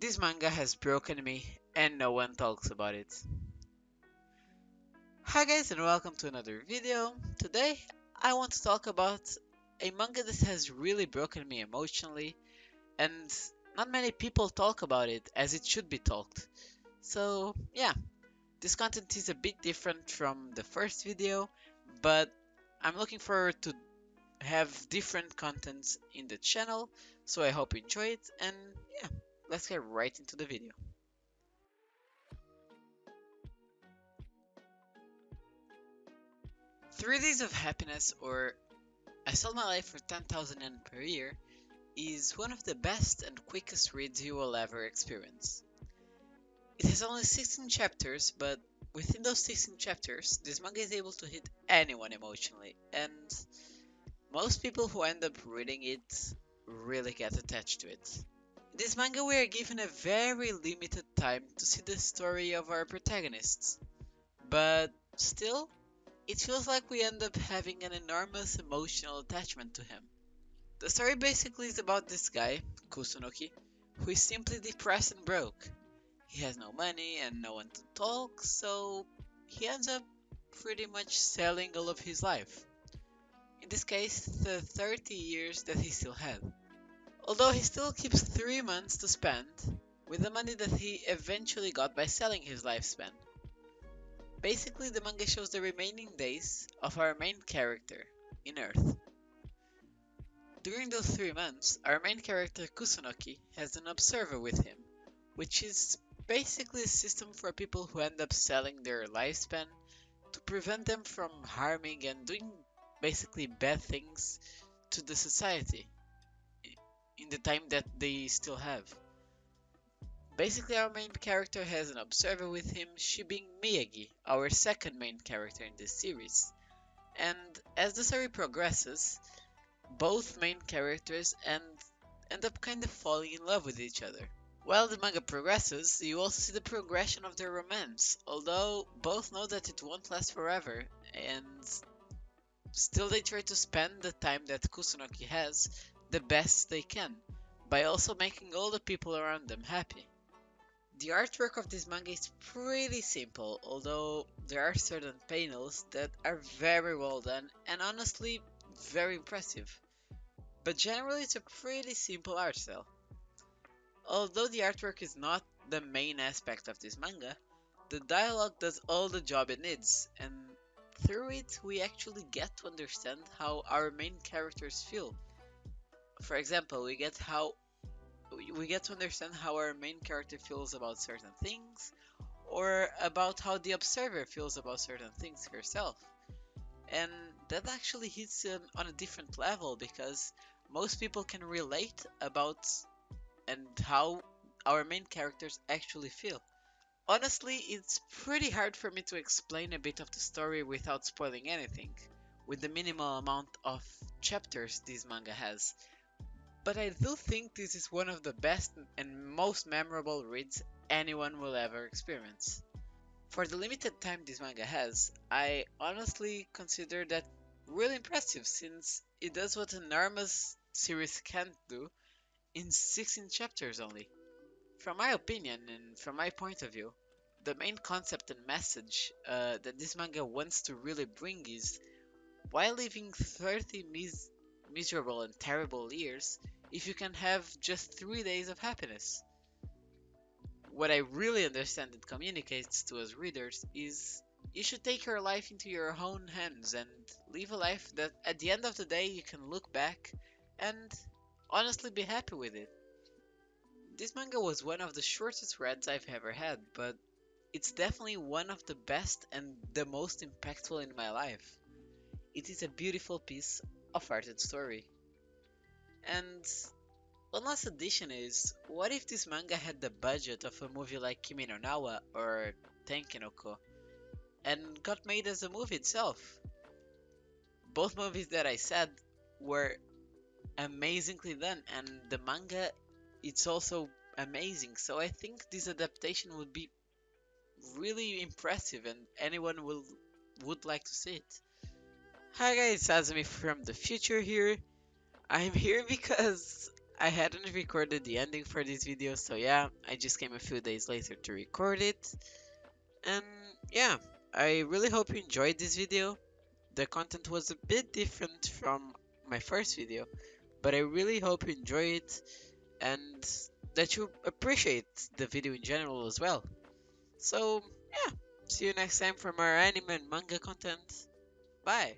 This manga has broken me and no one talks about it. Hi guys and welcome to another video. Today I want to talk about a manga that has really broken me emotionally and not many people talk about it as it should be talked. So yeah, this content is a bit different from the first video, but I'm looking forward to have different contents in the channel, so I hope you enjoy it and yeah, let's get right into the video. 3 Days of Happiness, or I Sold My Life for 10,000 yen per year, is one of the best and quickest reads you will ever experience. It has only 16 chapters, but within those 16 chapters, this manga is able to hit anyone emotionally, and most people who end up reading it really get attached to it. In this manga, we are given a very limited time to see the story of our protagonists, but still, it feels like we end up having an enormous emotional attachment to him. The story basically is about this guy, Kusunoki, who is simply depressed and broke. He has no money and no one to talk, so he ends up pretty much selling all of his life. In this case, the 30 years that he still had. Although he still keeps 3 months to spend with the money that he eventually got by selling his lifespan. Basically, the manga shows the remaining days of our main character in Earth. During those 3 months, our main character Kusunoki has an observer with him, which is basically a system for people who end up selling their lifespan to prevent them from harming and doing basically bad things to the society in the time that they still have. Basically, our main character has an observer with him, she being Miyagi, our second main character in this series. And as the story progresses, both main characters end up kind of falling in love with each other. While the manga progresses, you also see the progression of their romance, although both know that it won't last forever, and still they try to spend the time that Kusunoki has the best they can, by also making all the people around them happy. The artwork of this manga is pretty simple, although there are certain panels that are very well done and honestly very impressive. But generally it's a pretty simple art style. Although the artwork is not the main aspect of this manga, the dialogue does all the job it needs, and through it we actually get to understand how our main characters feel. For example, we get to understand how our main character feels about certain things, or about how the observer feels about certain things herself. And that actually hits on a different level because most people can relate about and how our main characters actually feel. Honestly, it's pretty hard for me to explain a bit of the story without spoiling anything, with the minimal amount of chapters this manga has. But I do think this is one of the best and most memorable reads anyone will ever experience. For the limited time this manga has, I honestly consider that really impressive since it does what an enormous series can't do in 16 chapters only. From my opinion and from my point of view, the main concept and message that this manga wants to really bring is why living 30 miserable and terrible years if you can have just 3 days of happiness? What I really understand it communicates to us readers is you should take your life into your own hands and live a life that at the end of the day you can look back and honestly be happy with it. This manga was one of the shortest reads I've ever had, but it's definitely one of the best and the most impactful in my life. It is a beautiful piece of art and story. And one last addition is, what if this manga had the budget of a movie like Kimi no Nawa or Tenkinoko and got made as a movie itself? Both movies that I said were amazingly done, and the manga it's also amazing. So I think this adaptation would be really impressive and anyone will would like to see it. Hi guys, Azumi from the future here. I'm here because I hadn't recorded the ending for this video, so yeah, I just came a few days later to record it. And yeah, I really hope you enjoyed this video. The content was a bit different from my first video, but I really hope you enjoy it and that you appreciate the video in general as well. So, yeah, see you next time for more anime and manga content. Bye!